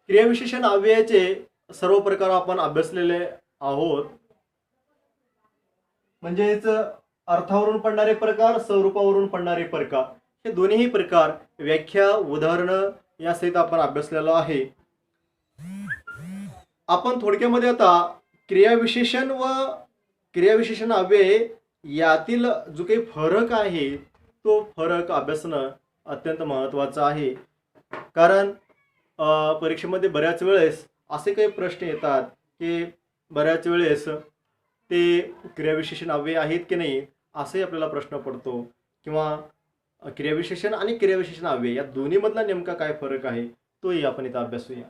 क्रियाविशेषण अव्ययाचे सर्व प्रकार आपण अभ्यासलेले आहोत. म्हणजेच अर्थावरून पडणारे प्रकार, स्वरूपावरून पडणारे प्रकार, हे दोन्हीही प्रकार व्याख्या उदाहरणं यासहित आपण अभ्यासलेलो आहे. आपण थोडक्यामध्ये आता क्रियाविशेषण व क्रियाविशेषण अव्यय यातील जो काही फरक आहे तो फरक अभ्यासणं अत्यंत महत्त्वाचं आहे. कारण परीक्षेमध्ये बऱ्याच वेळेस असे काही प्रश्न येतात की बऱ्याच वेळेस ते क्रियाविशेषण अव्यय आहेत की नाही असे आपल्याला प्रश्न पडतो, किंवा क्रियाविशेषण आणि क्रियाविशेषण अव्यय या दोन्हीमधला नेमका काय फरक आहे तोही आपण इथं अभ्यासूया.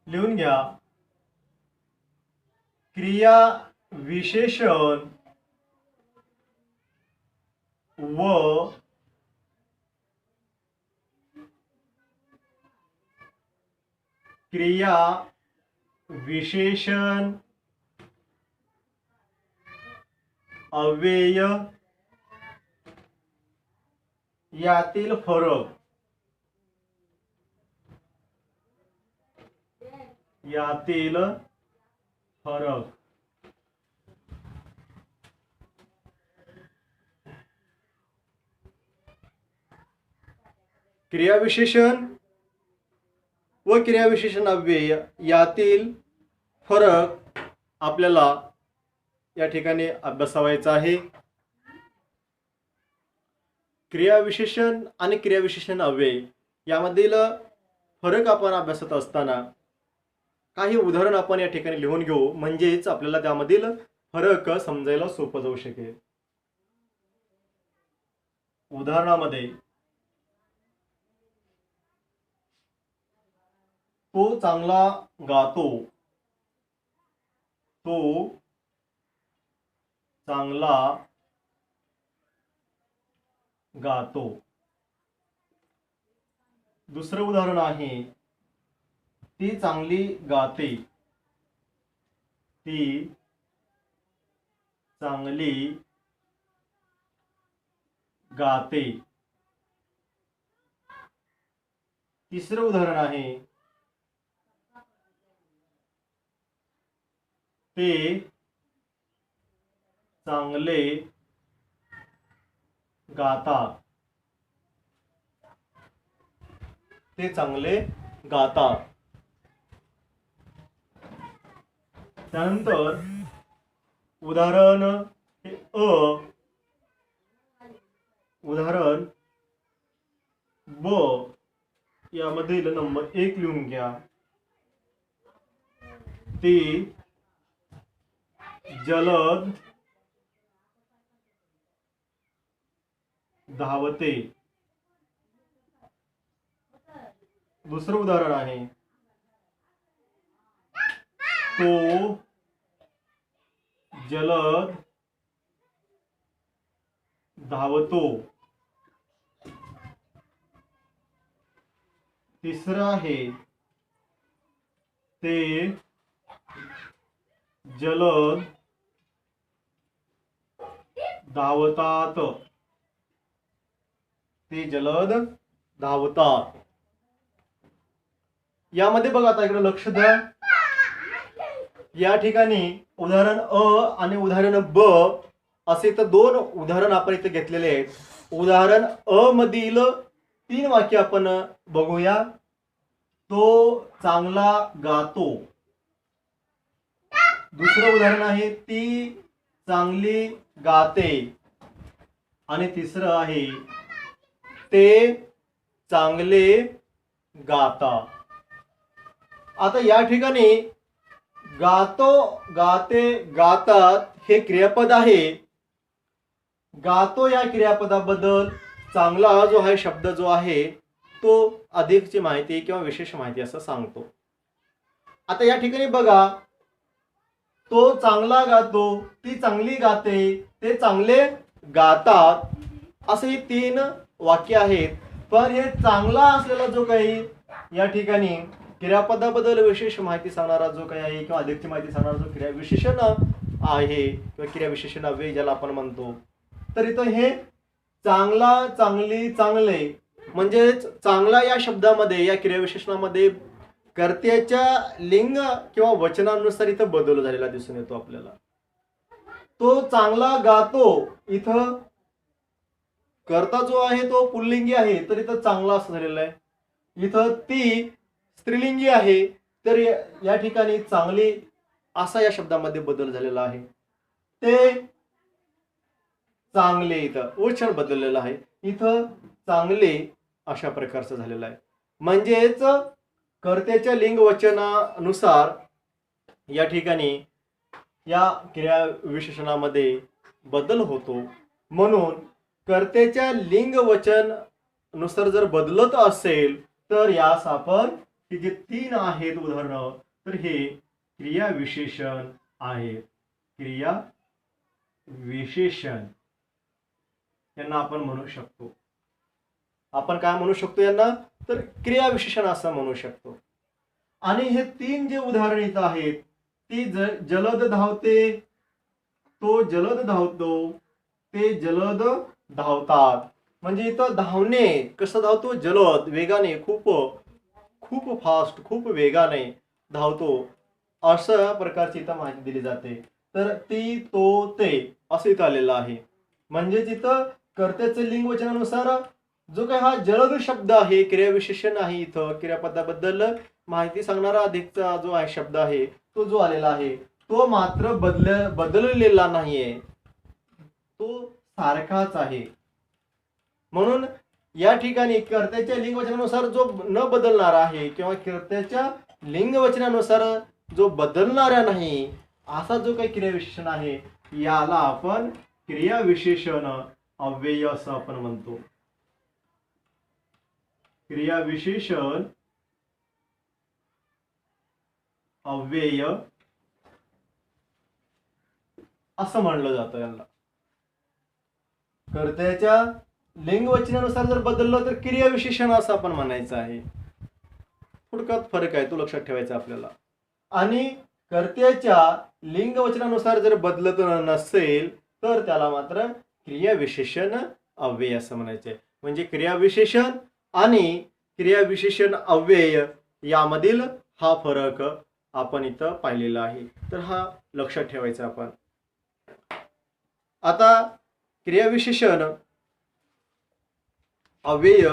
लिहून घ्या. क्रिया विशेषण व क्रिया विशेषण अव्यय यातील फरक. यातील फरक. क्रियाविशेषण व क्रियाविशेषण अव्यय यातील फरक आपल्याला या ठिकाणी अभ्यासावायचा आहे. क्रियाविशेषण आणि क्रियाविशेषण अव्यय यामधील फरक आपण अभ्यासत असताना काही उदाहरण आपण या ठिकाणी लिहून घेऊ, म्हणजेच आपल्याला त्यामधील फरक समजायला सोपं जाऊ शकेल. उदाहरणामध्ये तो चांगला गातो. तो चांगला गातो. दुसरं उदाहरण आहे ती चांगली गाते. ती चांगली गाते. तिसरं उदाहरण आहे ते चांगले गातात. ते चांगले गातात. त्यानंतर उदाहरण हे उदाहरण ब यामधील नंबर 1 लिहून घ्या. ती जलद धावते. दुसरं उदाहरण आहे तो जलद धावतो. तिसरं आहे ते जलद धावतात. ते जलद धावतात. यामध्ये बघा, आता इकडे लक्ष द्या. या ठिकाणी उदाहरण अ आणि उदाहरण ब असे तर दोन उदाहरण आपण इथे घेतलेले आहेत. उदाहरण अ मधील 3 वाक्य आपण बघूया. तो चांगला गातो. दुसरं उदाहरण आहे ती चांगली गाते. आणि तिसरं आहे ते चांगले गातात. आता या ठिकाणी गातो, गाते, गातात हे क्रियापद आहे. गातो या क्रियापदाबद्दल चांगला हा जो आहे शब्द जो आहे तो अधिकची माहिती किंवा विशेष माहिती असं सांगतो. आता या ठिकाणी बघा, तो चांगला गातो, ती चांगली गाते, ते चांगले गातात असे 3 वाक्य आहेत. पण हे चांगला असलेला जो काही या ठिकाणी क्रियापदाबद्दल विशेष माहिती सांगणारा जो काही आहे किंवा अधिकची माहिती सांगणारा जो क्रियाविशेषण आहे किंवा क्रियाविशेषण अव्यय ज्याला आपण म्हणतो, तर इथं हे चांगला, चांगली, चांगले म्हणजेच चांगला या शब्दामध्ये या क्रियाविशेषणामध्ये कर्त्याच्या लिंग किंवा वचनानुसार इथं बदल झालेला दिसून येतो आपल्याला. तो चांगला गातो, इथं कर्ता जो आहे तो पुल्लिंगी आहे तर इथं चांगला असं झालेलं आहे. इथं ती स्त्रीलिंगी आहे तर या ठिकाणी चांगली असा या शब्दामध्ये बदल झालेला आहे. ते चांगले इथं वचन बदललेलं आहे, इथं चांगले अशा प्रकारचं झालेलं आहे. म्हणजेच कर्त्याच्या लिंग वचनानुसार या ठिकाणी या क्रिया विशेषणामध्ये बदल होतो. म्हणून कर्त्याच्या लिंग वचन नुसार जर बदलत असेल तर यास आपण ही जे 3 आहेत उदाहरणं, तर हे क्रिया विशेषण आहेत. क्रिया विशेषण यांना आपण म्हणू शकतो. आपण काय म्हणू शकतो यांना, तर क्रिया विशेषण असं म्हणू शकतो. आणि हे 3 जे उदाहरण इथं आहेत, ती जलद धावते, तो जलद धावतो, ते जलद धावतात. म्हणजे इथं धावणे कसं धावतो, जलद वेगाने, खूप खूप फास्ट, खूप वेगाने धावतो, अशा प्रकारची इथं माहिती दिली जाते. तर ती, तो, ते असं इथं आलेलं आहे. म्हणजे तिथं कर्त्याचं लिंग वचनानुसार जो काही हा जलद शब्द आहे, क्रियाविशेषण आहे, इथं क्रियापदाबद्दल माहिती सांगणारा अधिकचा जो आहे शब्द आहे तो जो आलेला आहे तो मात्र बदललेला नाहीये, तो सारखाच आहे. म्हणून या ठिकाणी कर्त्याच्या लिंग वचनानुसार जो न बदलणारा आहे किंवा कर्त्याच्या लिंग वचनानुसार जो बदलणारा नाही असा जो काही क्रियाविशेषण आहे याला आपण क्रियाविशेषण अव्यय असं आपण म्हणतो. क्रियाविशेषण अव्यय असं म्हणलं जातं याला. कर्त्याच्या लिंग वचनानुसार जर बदललं तर क्रियाविशेषण असं आपण म्हणायचं आहे. थोडक्यात फरक आहे, तो लक्षात ठेवायचा आपल्याला. आणि कर्त्याच्या लिंग वचनानुसार जर बदलत नसेल तर त्याला मात्र क्रियाविशेषण अव्यय असं म्हणायचे. म्हणजे क्रियाविशेषण आणि क्रियाविशेषण अव्यय यामधील हा फरक आपण इथं पाहिलेला आहे. तर हा लक्षात ठेवायचा आपण. आता क्रियाविशेषण अव्यय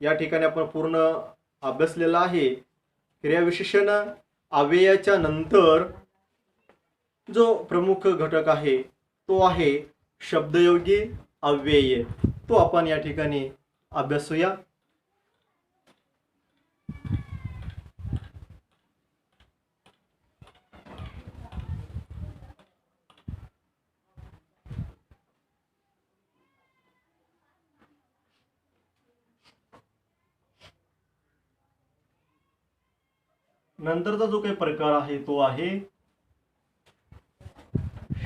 या ठिकाणी आपण पूर्ण अभ्यासलेला आहे. क्रियाविशेषण अव्ययाच्या नंतर जो प्रमुख घटक आहे तो आहे शब्दयोगी अव्यय. तो आपण या ठिकाणी अभ्यासूया. नंतरचा जो काही प्रकार आहे तो आहे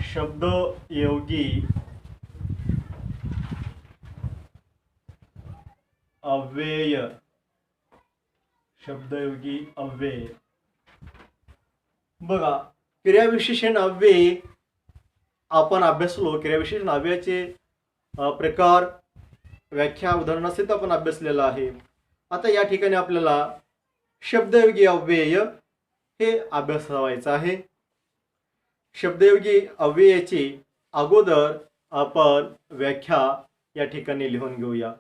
शब्दयोगी अव्यय. शब्दयोगी अव्यय बघा, क्रियाविशेषण अव्यय आपण अभ्यासलो. क्रियाविशेषण अव्ययाचे प्रकार, व्याख्या, उदाहरण असेल तर आपण अभ्यासलेलं आहे. आता या ठिकाणी आपल्याला शब्दयोगी अव्यय हे अभ्यासायचं आहे. शब्दयोगी अव्ययाची अगोदर आपण व्याख्या या ठिकाणी लिहून घेऊया.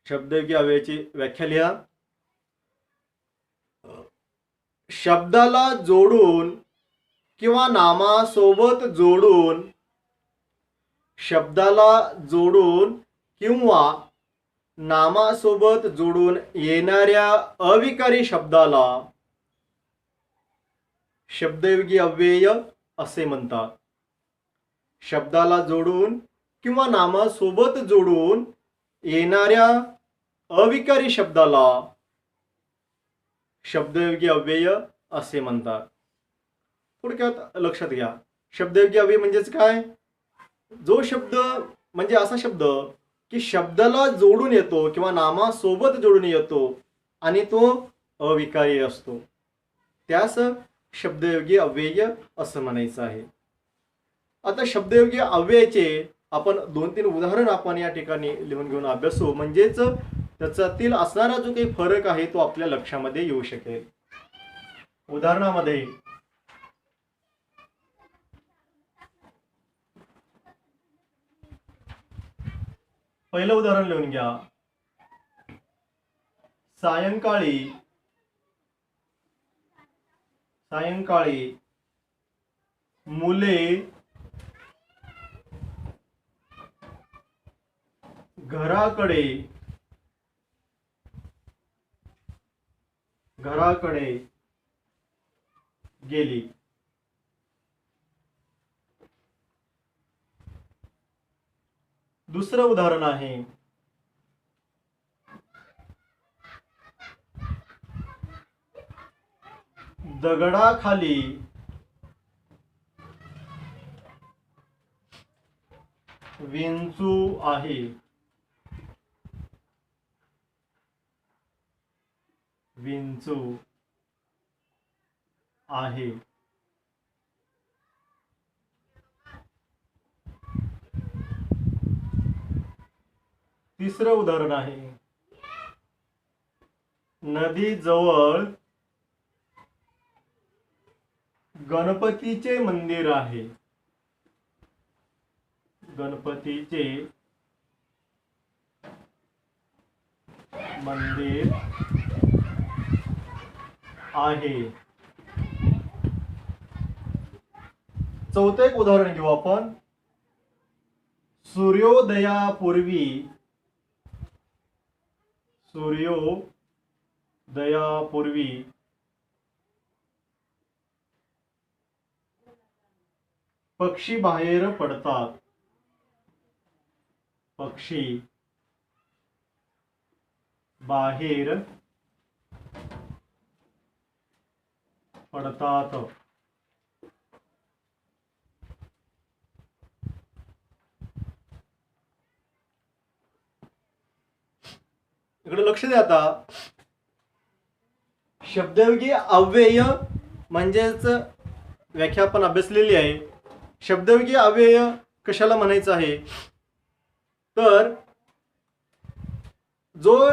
शब्दयोगी अव्ययाची व्याख्या लिहा. शब्दाला जोडून किंवा नामासोबत जोडून, शब्दाला जोडून किंवा नामासोबत जोडून येणाऱ्या अविकारी शब्दाला शब्दयोगी अव्यय असे म्हणतात. शब्दाला जोडून किंवा नामासोबत जोडून येणाऱ्या अविकारी शब्दाला शब्दयोगी अव्यय असे म्हणतात. थोडक्यात लक्षात घ्या, शब्दयोगी अव्यय म्हणजेच काय, जो शब्द म्हणजे असा शब्द की शब्दाला जोडून येतो किंवा नामासोबत जोडून येतो आणि तो अविकारी असतो, त्यास शब्दयोगी अव्यय असं म्हणायचं आहे. आता शब्दयोगी अव्ययाचे आपण 2-3 उदाहरण आपण या ठिकाणी लिहून घेऊन अभ्यासू, म्हणजेच त्याच्यातील असणारा जो काही फरक आहे तो आपल्या लक्षामध्ये येऊ शकेल. उदाहरणामध्ये पहिलं उदाहरण लिहून घ्या. सायंकाळी मुले घराकडे गेली. दुसरं उदाहरण आहे दगडाखाली विंचू आहे. तिसरं उदाहरण आहे नदीजवळ गणपतीचे मंदिर आहे. चौथं एक उदाहरण घेऊ आपण. सूर्योदयापूर्वी पक्षी बाहेर पडतात. इकडे लक्ष द्या. आता शब्दयोगी अव्यय म्हणजेच व्याख्या आपण अभ्यासलेली आहे. शब्दयोगी अव्यय कशाला म्हणायचं आहे, तर जो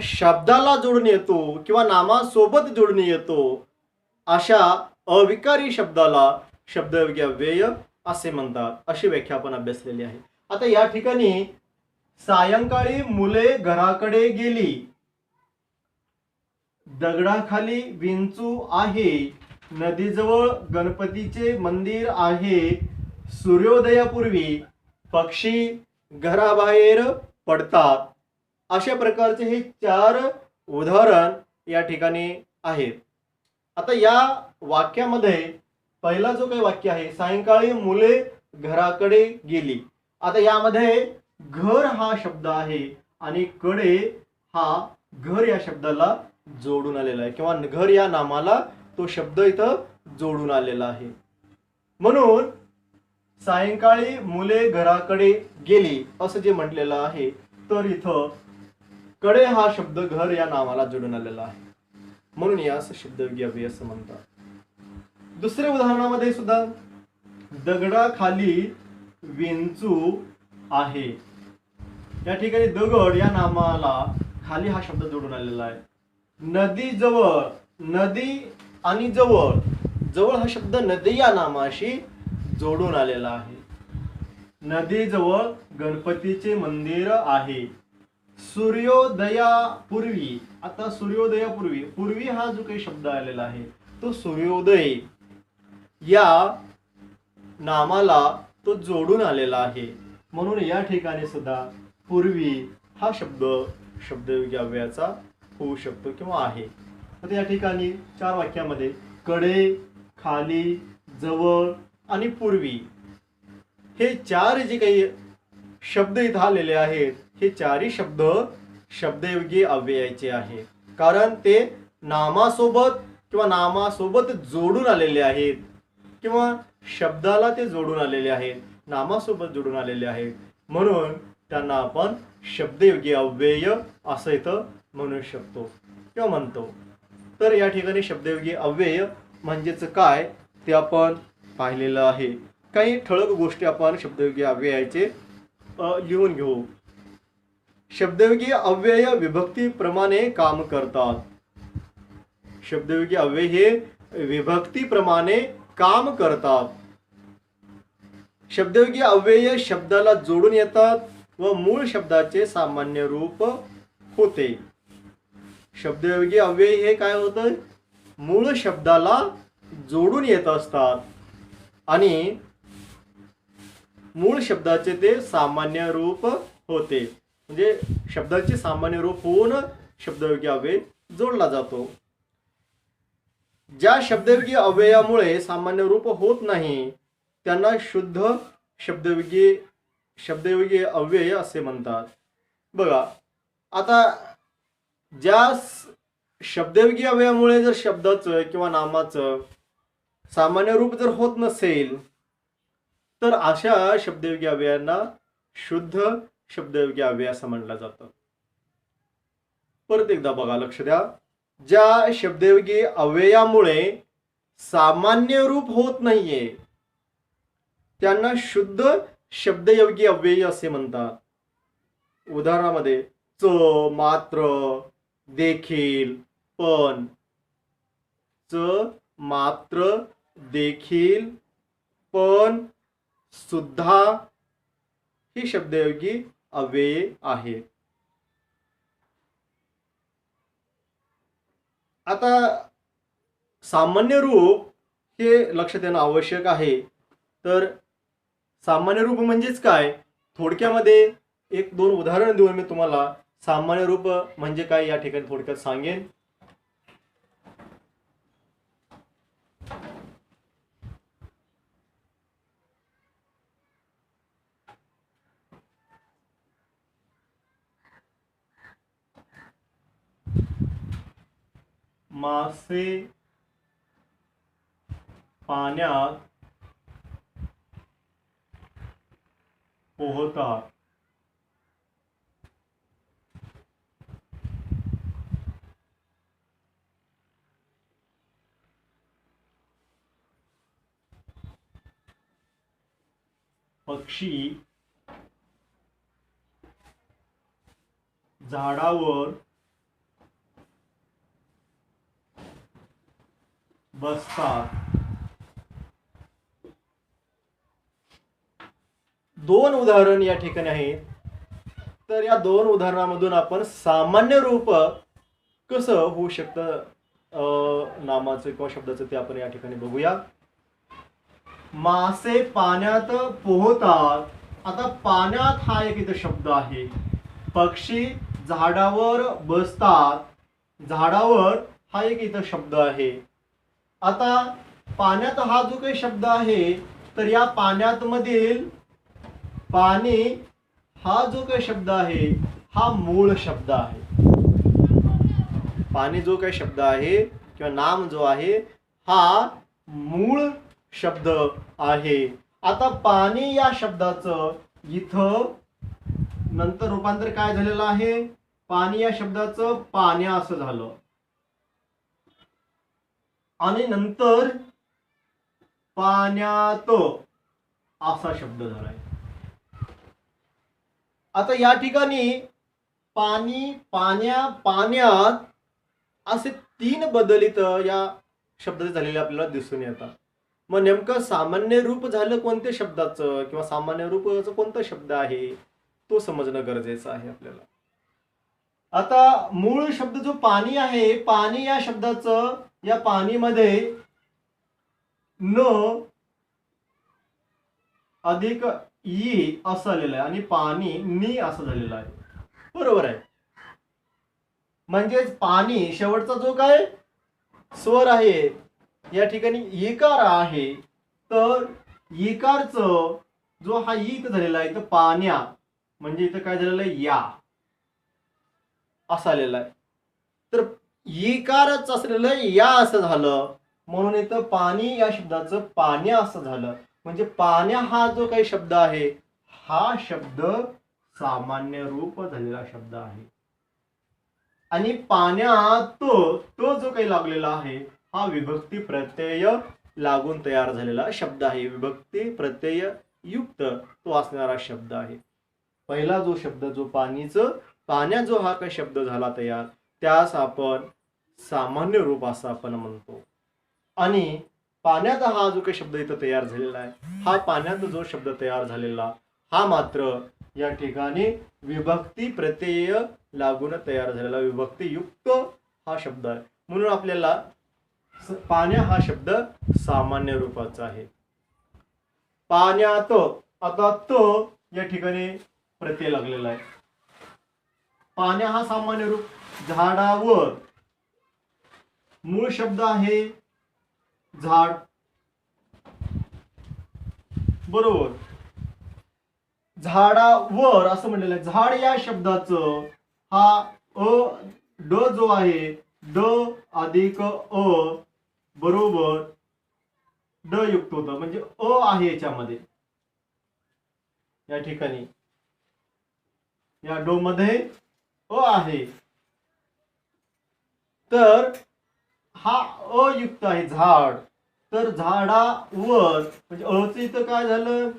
शब्दाला जोडून येतो किंवा नामासोबत जोडून येतो अशा अविकारी शब्दाला शब्दयोगी अव्यय असे म्हणतात, अशी व्याख्या आपण अभ्यासलेली आहे. आता या ठिकाणी सायंकाळी मुले घराकडे गेली, दगडाखाली विंचू आहे, नदीजवळ गणपतीचे मंदिर आहे, सूर्योदयापूर्वी पक्षी घराबाहेर पडतात, अशा प्रकारचे हे 4 उदाहरण या ठिकाणी आहेत. आता या वाक्यामध्ये पहिला जो काही वाक्य आहे सायंकाळी मुले घराकडे गेली. आता यामध्ये घर हा शब्द आहे आणि कडे हा घर या शब्दाला जोडून आलेला आहे किंवा घर या नामाला तो शब्द इथं जोडून आलेला आहे. म्हणून सायंकाळी मुले घराकडे गेली असं जे म्हटलेलं आहे, तर इथं कडे हा शब्द घर या नामाला जोडून आलेला आहे, म्हणून यास शब्दयोगी अव्यय असं म्हणतात. दुसऱ्या उदाहरणामध्ये सुद्धा दगडाखाली विंचू आहे. या ठिकाणी दगड या नामाला खाली हा शब्द जोडून आलेला आहे. नदीजवळ, नदी आणि जवळ हा शब्द नदी या नामाशी जोडून आलेला आहे. नदीजवळ गणपतीचे मंदिर आहे. सूर्योदयापूर्वी, आता सूर्योदयापूर्वी, पूर्वी हा जो काही शब्द आलेला आहे तो सूर्योदय या नामाला तो जोडून आलेला आहे, म्हणून या ठिकाणी सुद्धा पूर्वी हा शब्द शब्दयोगी अव्ययाचा होऊ शकतो किंवा आहे. आता या ठिकाणी 4 वाक्यामध्ये कडे, खाली, जवळ आणि पूर्वी हे 4 जे काही शब्द इथं आलेले आहेत, हे 4ही शब्द शब्दयोगी अव्ययाचे आहे, कारण ते नामासोबत किंवा नामासोबत जोडून आलेले आहेत किंवा शब्दाला ते जोडून आलेले आहेत, नामासोबत जोडून आलेले आहेत, म्हणून त्यांना आपण शब्दयोगी अव्यय असं इथं म्हणू शकतो किंवा म्हणतो. तर या ठिकाणी शब्दयोगी अव्यय म्हणजेच काय ते आपण पाहिलेलं आहे. काही ठळक गोष्टी आपण शब्दयोगी अव्ययाचे लिहून घेऊ. शब्दयोगी अव्यय विभक्तीप्रमाणे काम करतात. शब्दयोगी अव्यय हे विभक्तीप्रमाणे काम करतात. शब्दयोगी अव्यय शब्दाला जोडून येतात व मूळ शब्दाचे सामान्य रूप होते. शब्दयोगी अव्यय हे काय होतं, मूळ शब्दाला जोडून येत असतात आणि मूळ शब्दाचे ते सामान्य रूप होते. म्हणजे शब्दाचे सामान्य रूप होऊन शब्दयोगी अव्यय जोडला जातो. ज्या शब्दयोगी अव्ययामुळे सामान्य रूप होत नाही त्यांना शुद्ध शब्दयोगी अव्यय असे म्हणतात. बघा आता ज्या शब्दयोगी अव्ययामुळे जर शब्दाचं किंवा नामाचं सामान्य रूप जर होत नसेल तर अशा शब्दयोगी अव्ययांना शुद्ध शब्दयोगी अव्यय असं म्हटलं जातं. परत एकदा बघा, लक्ष द्या. ज्या शब्दयोगी अव्ययामुळे सामान्य रूप होत नाहीये त्यांना शुद्ध शब्दयोगी अव्यय असे म्हणतात. उदाहरणामध्ये च, मात्र, देखील, पण. च, मात्र, देखील, पण, सुद्धा ही शब्दयोगी अव्यये आहेत. आता सामान्य रूप हे लक्षात येणं आवश्यक आहे. तर सामान्य रूप म्हणजेच काय, थोडक्यामध्ये एक दोन उदाहरण देऊन मी तुम्हाला सामान्य रूप म्हणजे काय या ठिकाणी थोडक्यात सांगेन. मासे पाण्यात पोहतात. पक्षी झाडावर बसतात. दोन उदाहरण या ठिकाणी आहेत. तर या दोन उदाहरणामधून आपण सामान्य रूप कसं होऊ शकतं नामाचं किंवा शब्दाचं ते आपण या ठिकाणी बघूया. मासे पाण्यात पोहतात. आता पाण्यात हा एक इथं शब्द आहे. पक्षी झाडावर बसतात. झाडावर हा एक इथं शब्द आहे. आता पाण्यात हा जो काही शब्द आहे तर या पाण्यात मधील पाणी हा जो काही शब्द आहे हा मूळ शब्द आहे. पाणी जो काही शब्द आहे किंवा नाम जो आहे हा मूळ शब्द आहे. आता पाणी या शब्दाचं इथं नंतर रूपांतर काय झालेलं आहे, पाणी या शब्दाचं पाण्या असं झालं आणि नंतर पाण्यात असा शब्द झालाय. आता या ठिकाणी पाणी, पाण्या, पाण्यात असे तीन बदल इथं या शब्दाचे झालेले आपल्याला दिसून येतात. मग नेमकं सामान्य रूप झालं कोणत्या शब्दाचं किंवा सामान्य रूपाचं कोणता शब्द आहे तो समजणं गरजेचं आहे आपल्याला. आता मूळ शब्द जो पाणी आहे, पाणी या शब्दाचं या पाणीमध्ये न अधिक ई असं आलेलं आहे आणि पाणी नी असं झालेलं आहे. बरोबर आहे. म्हणजेच पाणी शेवटचा जो काय स्वर आहे या ठिकाणी इकार आहे. तर इकारचं जो हा ईत झालेला आहे तर पाण्या म्हणजे इथं काय झालेलं आहे या असं आलेलं आहे. तर इकारच असलेलं या असं झालं म्हणून इथं पाणी या शब्दाचं पाण्या असं झालं. म्हणजे पाण्या हा जो काही शब्द आहे हा शब्द सामान्य रूप झालेला शब्द आहे. आणि पाण्यात तो जो काही लागलेला आहे हा विभक्ती प्रत्यय लागून तयार झालेला शब्द आहे. विभक्ती प्रत्यय युक्त तो असणारा शब्द आहे. पहिला जो शब्द जो पाण्या जो हा काही शब्द झाला तयार त्यास आपण सामान्य रूप असं आपण म्हणतो. आणि पाण्यात हा जो काही शब्द इथं तयार झालेला आहे हा पाण्यात जो शब्द तयार झालेला हा मात्र या ठिकाणी विभक्ती प्रत्यय लागून तयार झालेला विभक्ती युक्त हा शब्द आहे. म्हणून आपल्याला पाण्या हा शब्द सामान्य रूपाचा आहे. पाण्यात आता या ठिकाणी प्रत्यय लागलेला आहे. पाण्या हा सामान्य रूप. झाडावर मूळ शब्द आहे झाड, बरोबर. झाडावर असं म्हणलेलं आहे. झाड या शब्दाचं हा ड जो आहे ड अधिक बरोबर ड युक्त होतं म्हणजे आहे याच्यामध्ये. या ठिकाणी या ड मध्ये आहे तर हा अयुक्त आहे झाड. तर झाडावर म्हणजे अच इथं काय झालं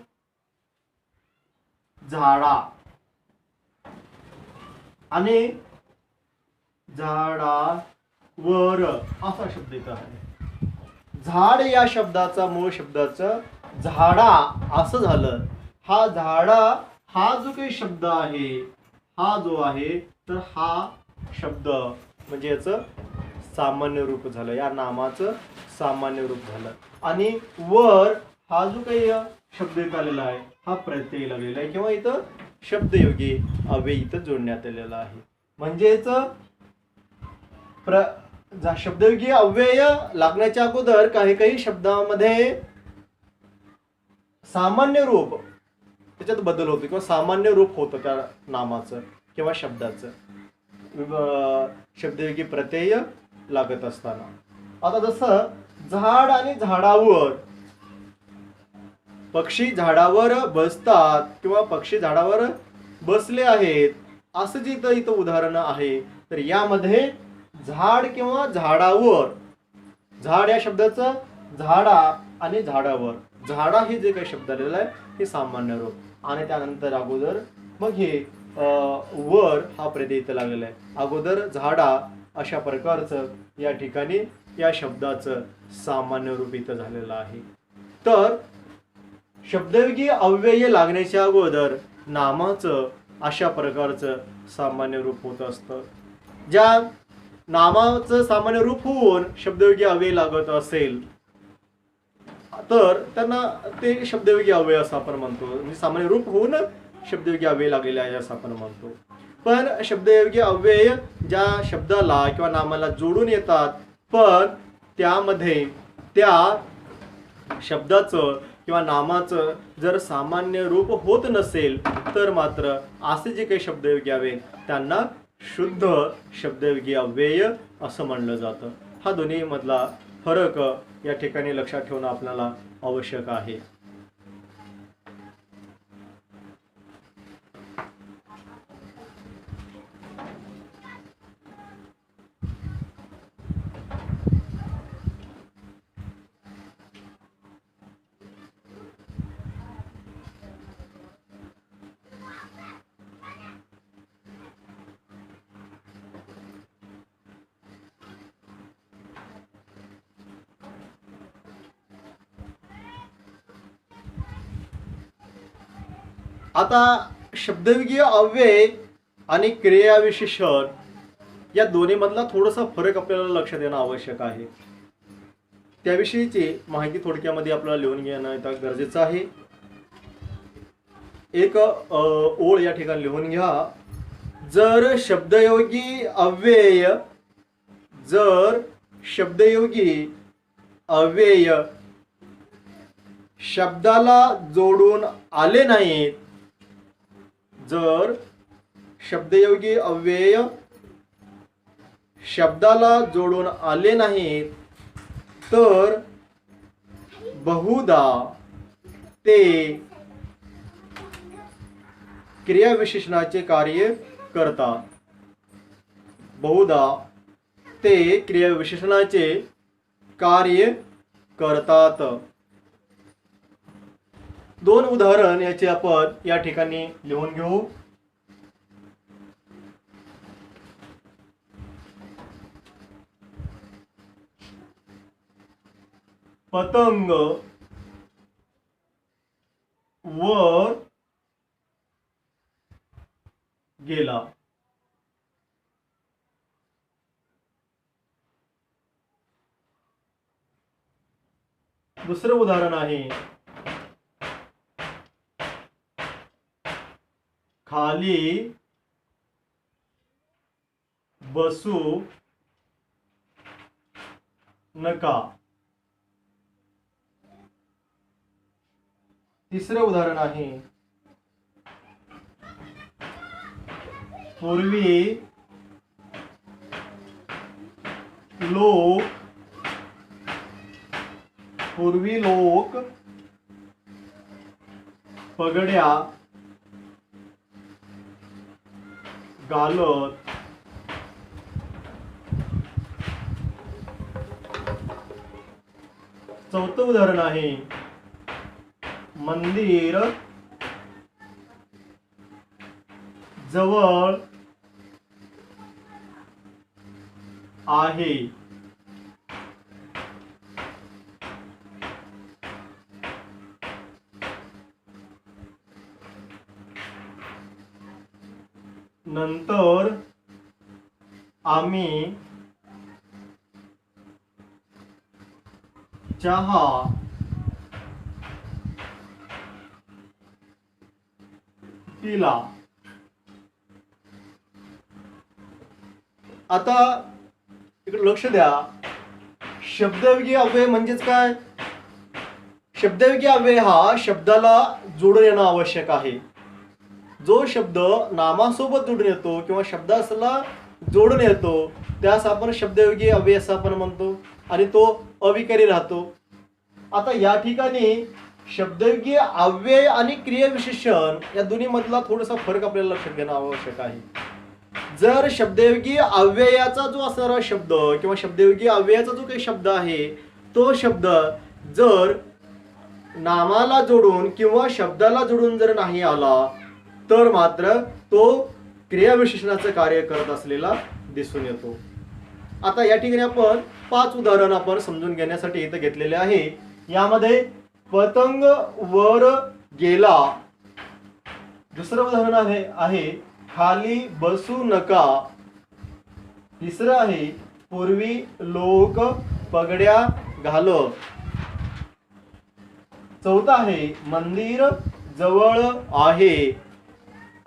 झाडा आणि झाडावर असा शब्द इथं आहे. झाड या शब्दाचा मूळ शब्दाचं झाडा असं झालं. हा झाडा हा जो काही शब्द आहे हा जो आहे तर हा शब्द म्हणजे याचं सामान्य रूप झालं. या नामाचं सामान्य रूप झालं. आणि वर हा जो काही शब्द इथं आलेला आहे हा प्रत्यय लागलेला आहे किंवा इथं शब्दयोगी अव्यय इथं जोडण्यात आलेला आहे. म्हणजेच शब्दयोगी अव्यय लागण्याच्या अगोदर काही शब्दामध्ये सामान्य रूप त्याच्यात बदल होतो किंवा सामान्य रूप होतं त्या नामाचं किंवा शब्दाचं शब्दयोगी प्रत्यय लागत असताना. आता जसं झाड आणि झाडावर पक्षी झाडावर बसतात किंवा पक्षी झाडावर बसले आहेत असं जे इथं उदाहरण आहे तर यामध्ये झाड किंवा झाडावर झाड या शब्दाचं झाडा आणि झाडावर झाडा हे जे काही शब्द आलेला आहे हे सामान्य रूप आणि त्यानंतर अगोदर मग हे वर हा प्रत्यय इथं लागलेला आहे. अगोदर झाडा अशा प्रकारचं या ठिकाणी या शब्दाचं सामान्य रूप इथं झालेलं आहे. तर शब्दयोगी अव्यय लागण्याच्या अगोदर नामाचं अशा प्रकारचं सामान्य रूप होत असतं. ज्या नामाचं सामान्य रूप होऊन शब्दयोगी अव्यय लागत असेल तर त्यांना ते शब्दयोगी अव्यय असं आपण म्हणतो. म्हणजे सामान्य रूप होऊन शब्दयोगी अव्यय लागलेले आहे असं आपण म्हणतो. पण शब्दयोगी अव्यय ज्या शब्दाला किंवा नामाला जोडून येतात पण त्यामध्ये त्या शब्दाचं किंवा नामाचं जर सामान्य रूप होत नसेल तर मात्र असे जे काही शब्दयोगी अव्यय त्यांना शुद्ध शब्दयोगी अव्यय असं म्हणलं जातं. हा दोन्ही मधला फरक या ठिकाणी लक्षात ठेवणं आपल्याला आवश्यक आहे. आता शब्दयोगी अव्यय आणि क्रियाविशेषण या दोन्ही मधला थोडासा फरक आपल्याला लक्षात येणं आवश्यक आहे. त्याविषयीची माहिती थोडक्यामध्ये आपल्याला लिहून घेणं गरजेचं आहे. एक ओळ या ठिकाणी लिहून घ्या. जर शब्दयोगी अव्यय शब्दाला जोडून आले नाहीत जर शब्दयोगी अव्यय शब्दाला जोडून आले नाहीत तर बहुधा ते क्रियाविशेषणाचे कार्य करतात. बहुधा ते क्रियाविशेषणाचे कार्य करतात. दोन उदाहरण याचे आपण या ठिकाणी लिहून घेऊ. पतंग वर गेला. दुसरं उदाहरण आहे खाली बसू नका. तिसरं उदाहरण आहे पूर्वी लोक पगड्या घालत. चौथं उदाहरण आहे मंदिर जवळ आहे. नंतर आम्ही चहा पिला. आता इकडे लक्ष द्या. शब्दयोगी अव्यय म्हणजेच काय? शब्दयोगी अव्यय हा शब्दाला जोडून येणं आवश्यक आहे. जो शब्द नामासोबत जोडून येतो किंवा शब्दाला जोडून येतो त्यास आपण शब्दयोगी अव्यय असं आपण म्हणतो आणि तो अविकारी राहतो. आता या ठिकाणी शब्दयोगी अव्यय आणि क्रियाविशेषण या दोन्ही मधला थोडासा फरक आपल्याला लक्षात घेणं आवश्यक आहे. जर शब्दयोगी अव्ययाचा जो असणारा शब्द किंवा शब्दयोगी अव्ययाचा जो काही शब्द आहे तो शब्द जर नामाला जोडून किंवा शब्दाला जोडून जर नाही आला तर मात्र तो क्रियाविशेषणाचं कार्य करत असलेला दिसून येतो. आता या ठिकाणी आपण 5 उदाहरण आपण समजून घेण्यासाठी इथं घेतलेले आहे. यामध्ये पतंग वर गेला. दुसरं उदाहरण आहे खाली बसू नका. तिसरं आहे पूर्वी लोक पगड्या घालत. चौथं आहे मंदिर जवळ आहे.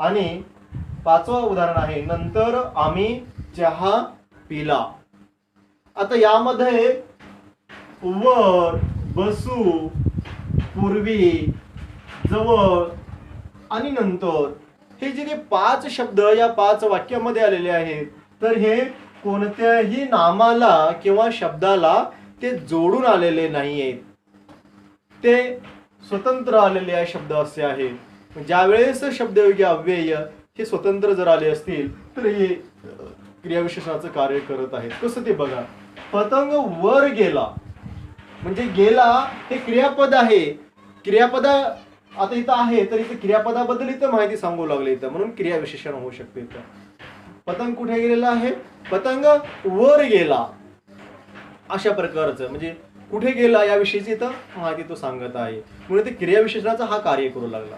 आणि 5वं उदाहरण आहे नंतर आम्ही चहा पिला. आता यामध्ये वर, बसू, पूर्वी, जवळ आणि नंतर हे जे 5 शब्द या 5 वाक्यामध्ये आलेले आहेत तर हे कोणत्याही नामाला किंवा शब्दाला ते जोडून आलेले नाहीयेत. ते स्वतंत्र आलेले शब्द असे आहेत. ज्यावेळेस शब्दयोगी अव्यय हे स्वतंत्र जर आले असतील तर हे क्रियाविशेषणाचं कार्य करत आहेत. कसं ते बघा. पतंग वर गेला म्हणजे गेला हे क्रियापद आहे. क्रियापद आता इथं आहे तर इथं क्रियापदाबद्दल इथं माहिती सांगू लागले इथं म्हणून क्रियाविशेषण होऊ शकते. इथं पतंग कुठे गेलेला आहे? पतंग वर गेला. अशा प्रकारचं म्हणजे कुठे गेला याविषयीची इथं माहिती तो सांगत आहे म्हणून ते क्रियाविशेषणाचा हा कार्य करू लागला.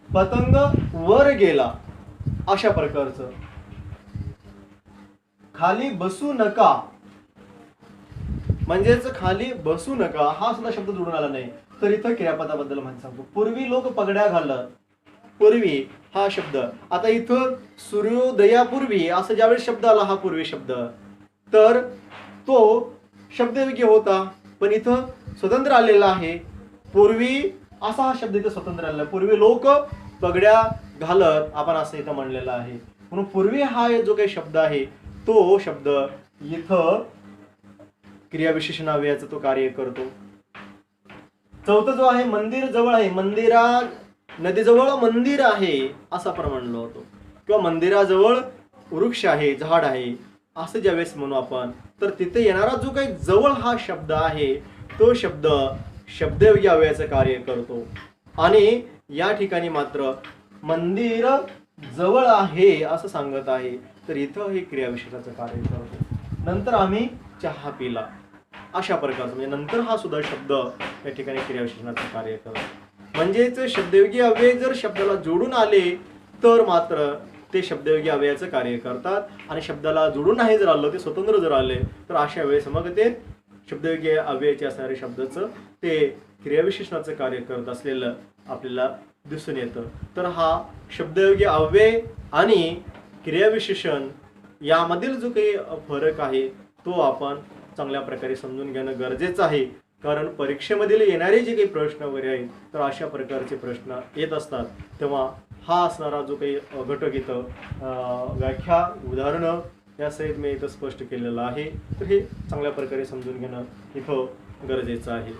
पतंग वर गेला अशा प्रकारचं. खाली बसू नका म्हणजेच खाली बसू नका हा सुद्धा शब्द जोडून आला नाही तर इथं क्रियापदाबद्दल माहिती सांगतो. पूर्वी लोक पगड्या घालत. पूर्वी हा शब्द आता इथं सूर्योदयापूर्वी असं ज्यावेळेस शब्द आला हा पूर्वी शब्द तर तो शब्दयोगी होता पण इथं स्वतंत्र आलेला आहे. पूर्वी असा हा शब्द इथं स्वतंत्र आलेला. पूर्वी लोक पगड्या घालत आपण असं इथं म्हणलेलं आहे म्हणून पूर्वी हा जो काही शब्द आहे तो शब्द इथं क्रियाविशेषण अव्ययाचं तो कार्य करतो. चौथं जो आहे मंदिर जवळ आहे. नदीजवळ मंदिर आहे असं आपण म्हणलो होतो, किंवा मंदिराजवळ वृक्ष आहे, झाड आहे, असं ज्यावेळेस म्हणू आपण, तर तिथे येणारा जो काही जवळ हा शब्द आहे तो शब्द शब्दयोगी अव्ययाचं कार्य करतो. आणि या ठिकाणी मात्र मंदिर जवळ आहे असं सांगत आहे, तर इथं हे क्रियाविशेषणाचं कार्य करतो. नंतर आम्ही चहा पिला, अशा प्रकारचं म्हणजे नंतर हा सुद्धा शब्द या ठिकाणी क्रियाविशेषणाचं कार्य करतो. म्हणजेच शब्दयोगी अव्यय जर शब्दाला जोडून आले तर मात्र ते शब्दयोगी अव्ययाचं कार्य करतात, आणि शब्दाला जोडून नाही जर आलं, ते स्वतंत्र जर आले, तर अशा वेळेस मग ते शब्दयोगी अव्ययाचे असणारे शब्दाचं ते क्रियाविशेषणाचं कार्य करत असलेलं आपल्याला दिसून येतं. तर हा शब्दयोगी अव्यय आणि क्रियाविशेषण यामधील जो काही फरक आहे तो आपण चांगल्या प्रकारे समजून घेणं गरजेचं आहे. कारण परीक्षेमधील येणारे जे काही प्रश्न वगैरे आहेत, तर अशा प्रकारचे प्रश्न येत असतात, तेव्हा हा असणारा जो काही घटक इथं व्याख्या उदाहरणं यासहित मी इथं स्पष्ट केलेलं आहे, तर हे चांगल्या प्रकारे समजून घेणं इथं गरजेचं आहे.